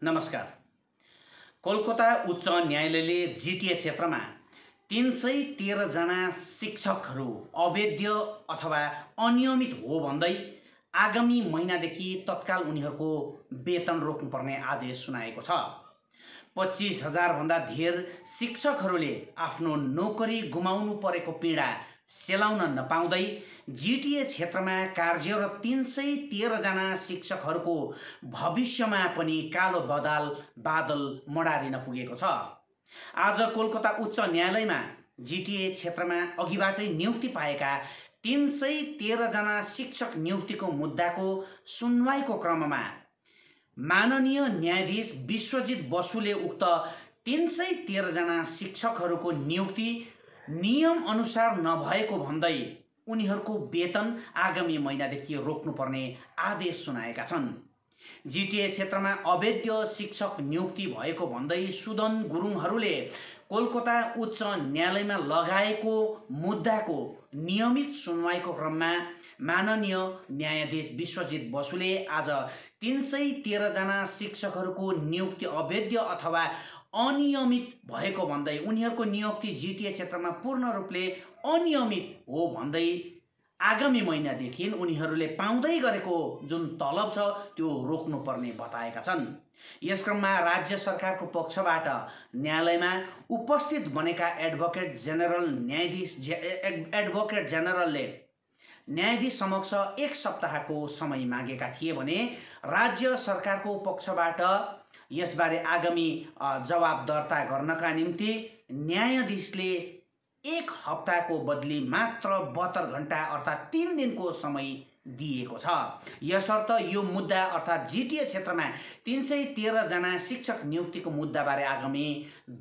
नमस्कार। कोलकाता उच्च न्यायालयले जिटिए क्षेत्रमा 313 जना शिक्षकहरू अवैध अथवा अनियमित हो भन्दै आगामी महिनादेखि तत्काल उनीहरूको वेतन रोक्नुपर्ने आदेश सुनाएको छ। 25,000 भन्दा धेर शिक्षकहरूले आफ्नो नोकरी गुमाउनु परेको पीडा सेलाउन नपाउँदै जिटिए क्षेत्रमा कार्यरत 313 जना शिक्षकहरूको भविष्यमा पनि कालो बादल मडारिन पुगेको छ। आज कोलकाता उच्च न्यायालयमा जिटिए क्षेत्रमा अघिबाटै नियुक्ति पाएका 313 जना शिक्षक नियुक्तिको मुद्दाको सुनवाईको क्रममा माननीय न्यायाधीश विश्वजित बसुले उक्त 313 जना शिक्षकहरूको नियुक्ति नियम अनुसार नभएको भन्दै उनीहरूको वेतन आगामी महिनादेखि रोक्नुपर्ने आदेश सुनाएका छन्। जिटिए क्षेत्रमा अवैध शिक्षक नियुक्ति भएको भन्दै सुदन गुरुङहरूले कोलकाता उच्च न्यायालयमा लगाएको मुद्दाको नियमित सुनवाईको क्रममा माननीय न्यायाधीश विश्वजित बसुले आज 313 जना शिक्षकहरूको नियुक्ति अवैध अथवा अनियमित भएको भन्दै उनीहरूको नियुक्ति जिटिए क्षेत्रमा पूर्ण रूपले अनियमित हो भन्दै आगामी महिनादेखि उनीहरूले पाउँदै गरेको जुन तलब छ त्यो रोक्नुपर्ने बताएका छन्। यस क्रममा राज्य सरकारको पक्षबाट न्यायालयमा उपस्थित बनेका एडभोकेट जेनरलले न्यायाधीश समक्ष 1 सप्ताहको समय मागेका थिए भने राज्य सरकारको पक्षबाट यसबारे आगामी जवाब दर्ता गर्नका निम्ति न्यायाधीशले 1 हप्ताको बदली मात्र 72 घण्टा अर्थात् 3 दिनको समय दिएको छ। यसर्थ यो मुद्दा अर्थात् जिटिए क्षेत्रमा 313 जना शिक्षक नियुक्तिको मुद्दाबारे आगामी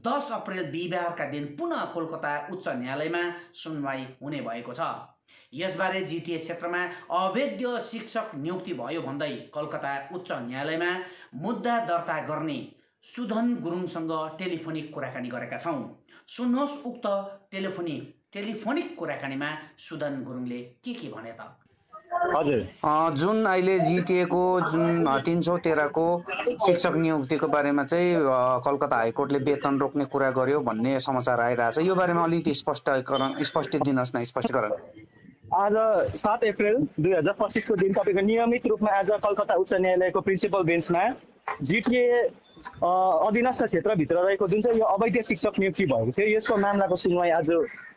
10 अप्रेल बिहिबारका दिन पुनः कोलकाता उच्च न्यायालयमा सुनवाई हुने भएको छ। यसबारे जिटिए क्षेत्रमा अवैध शिक्षक नियुक्ति भयो भन्दै कोलकाता उच्च न्यायालयमा मुद्दा दर्ता गर्ने सुदन गुरुङसँग टेलिफोनिक कुराकानी गरेका छौँ। सुन्नुहोस् उक्त टेलिफोनिक कुराकानीमा सुदन गुरुङले के भने त। हजुर, जुन अहिले जिटिए को जुन 313 को शिक्षक नियुक्तिको बारेमा चाहिँ कलकत्ता हाइकोर्टले वेतन रोक्ने कुरा गर्यो भन्ने समाचार आइरहेछ। यो बारेमा अलिकति स्पष्ट दिनुहोस् न, स्पष्टीकरण। आज 7 अप्रेल 2025 को दिन तपाईँको नियमित रूपमा आज कलकत्ता उच्च न्यायालयको प्रिन्सिपल बेन्चमा जिटिए अधीनस्थ क्षेत्रभित्र रहेको जुन चाहिँ यो अवैध शिक्षक नियुक्ति भएको थियो यसको मामलाको सुनवाई आज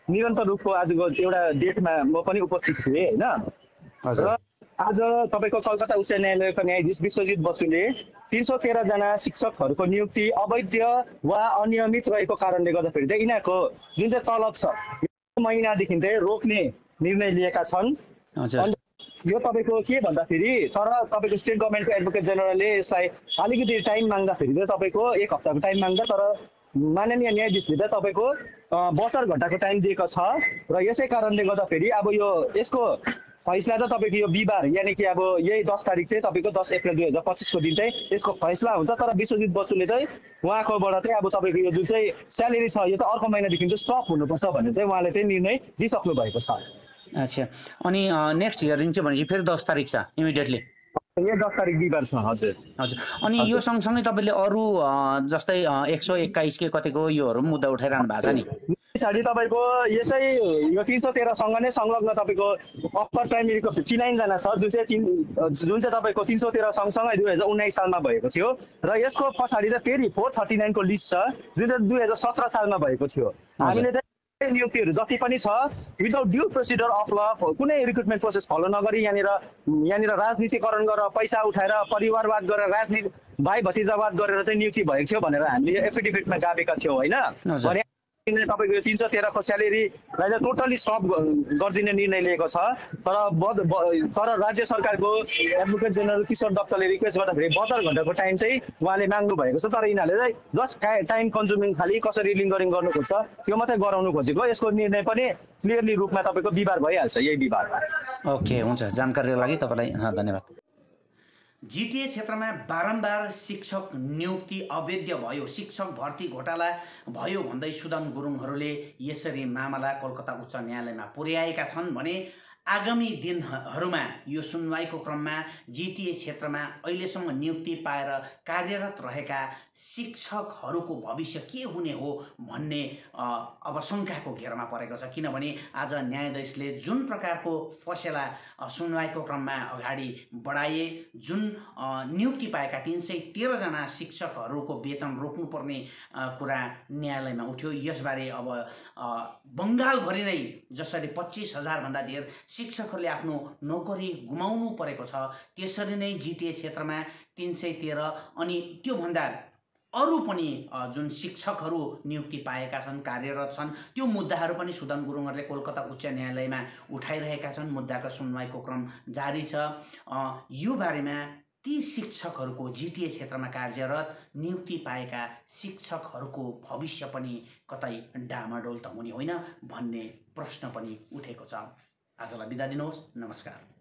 निरन्तर रूपको आजको एउटा डेटमा म पनि उपस्थित थिएँ होइन। र आज तपाईँको कलकत्ता उच्च न्यायालयका न्यायाधीश विश्वजित बसुले 313 जना शिक्षकहरूको नियुक्ति अवैध वा अनियमित रहेको कारणले गर्दाखेरि चाहिँ यिनीहरूको जुन चाहिँ तलब छ यो महिनादेखि चाहिँ रोक्ने निर्णय लिएका छन्। यो तपाईँको के भन्दाखेरि तर तपाईँको स्टेट गभर्मेन्टको एडभोकेट जेनरलले यसलाई अलिकति टाइम माग्दाखेरि चाहिँ तपाईँको 1 हप्ताको टाइम माग्दा, तर माननीय न्यायाधीशले चाहिँ तपाईँको 72 घण्टाको टाइम दिएको छ। र यसै कारणले गर्दाखेरि अब यो यसको फैसला चाहिँ तपाईँको यो बिहिबार यानि कि अब यही 10 तारिक चाहिँ तपाईँको 10 अप्रेल 2025 को दिन चाहिँ यसको फैसला हुन्छ। तर विश्वजित बसुले चाहिँ उहाँकोबाट चाहिँ अब तपाईँको यो जुन चाहिँ स्यालेरी छ यो त अर्को महिनादेखि चाहिँ स्टप हुनुपर्छ भनेर चाहिँ उहाँले चाहिँ निर्णय दिइसक्नु भएको छ। अच्छा, अनि नेक्स्ट हियरिङ चाहिँ भनेपछि फेरि 10 तारिक छ इमिडिएटली। यो 10 तारिक बिहिबार छ। हजुर हजुर, अनि यो सँगसँगै तपाईँले अरू जस्तै 121 के कतिको योहरू मुद्दा उठाइरहनु भएको छ नि। पछाडि तपाईँको यसै यो 313 सँग नै संलग्न तपाईँको अप्पर प्राइमेरीको 59 जना छ जुन चाहिँ तपाईँको 313 सँगसँगै 2019 सालमा भएको थियो। र यसको पछाडि चाहिँ फेरि 439 को लिस्ट छ जुन चाहिँ 2017 सालमा भएको थियो। हामीले चाहिँ नियुक्तिहरू जति पनि छ विदाउट ड्यू प्रोसिडर अफ ल कुनै रिक्रुटमेन्ट प्रोसेस फलो नगरी यहाँनिर राजनीतिकरण गरेर पैसा उठाएर परिवारवाद गरेर राजनीति भाइ भतिजावाद गरेर चाहिँ नियुक्ति भएको थियो भनेर हामीले एफिडेभिटमा गाभेका थियौँ होइन। भने तपाईँको यो 313 को स्यालेरीलाई चाहिँ टोटली स्टप गरिदिने निर्णय लिएको छ। तर राज्य सरकारको एडभोकेट जेनरल किशोर दत्तले रिक्वेस्ट गर्दाखेरि 72 घण्टाको टाइम चाहिँ उहाँले माग्नु भएको छ। तर यिनीहरूले चाहिँ जस्ट टाइम कन्ज्युमिङ खाली कसरी लिङ्गरिङ गर्नु खोज्छ त्यो मात्रै गराउनु खोजेको। यसको निर्णय पनि क्लियरली रूपमा तपाईँको बिहिबार भइहाल्छ यही बिहिबारमा। ओके, हुन्छ, जानकारीको लागि तपाईँलाई धन्यवाद। जिटिए क्षेत्रमा बारम्बार शिक्षक नियुक्ति अवैध भयो, शिक्षक भर्ती घोटाला भयो भन्दै सुदन गुरुङहरूले यसरी मामला कोलकाता उच्च न्यायालयमा पुर्याएका छन् भने आगामी दिनहरूमा यो सुनवाईको क्रममा जिटिए क्षेत्रमा अहिलेसम्म नियुक्ति पाएर कार्यरत रहेका शिक्षकहरूको भविष्य के हुने हो भन्ने अब शङ्काको घेरमा परेको छ। किनभने आज न्यायाधीशले जुन प्रकारको फसेला सुनवाईको क्रममा अगाडि बढाए, जुन नियुक्ति पाएका 313 जना शिक्षकहरूको वेतन रोक्नुपर्ने कुरा न्यायालयमा उठ्यो, यसबारे अब बङ्गालभरि नै जसरी 25,000 भन्दा धेर शिक्षकहरूले आफ्नो नोकरी गुमाउनु परेको छ, त्यसरी नै जिटिए क्षेत्रमा 313 अनि त्योभन्दा अरू पनि जुन शिक्षकहरू नियुक्ति पाएका छन्, कार्यरत छन्, त्यो मुद्दाहरू पनि सुदन गुरुङहरूले कोलकाता उच्च न्यायालयमा उठाइरहेका छन्। मुद्दाको सुनवाईको क्रम जारी छ। यो बारेमा ती शिक्षकहरूको जिटिए क्षेत्रमा कार्यरत नियुक्ति पाएका शिक्षकहरूको भविष्य पनि कतै डामाडोल त हुने होइन भन्ने प्रश्न पनि उठेको छ। आजलाई बिदा दिनुहोस्। नमस्कार।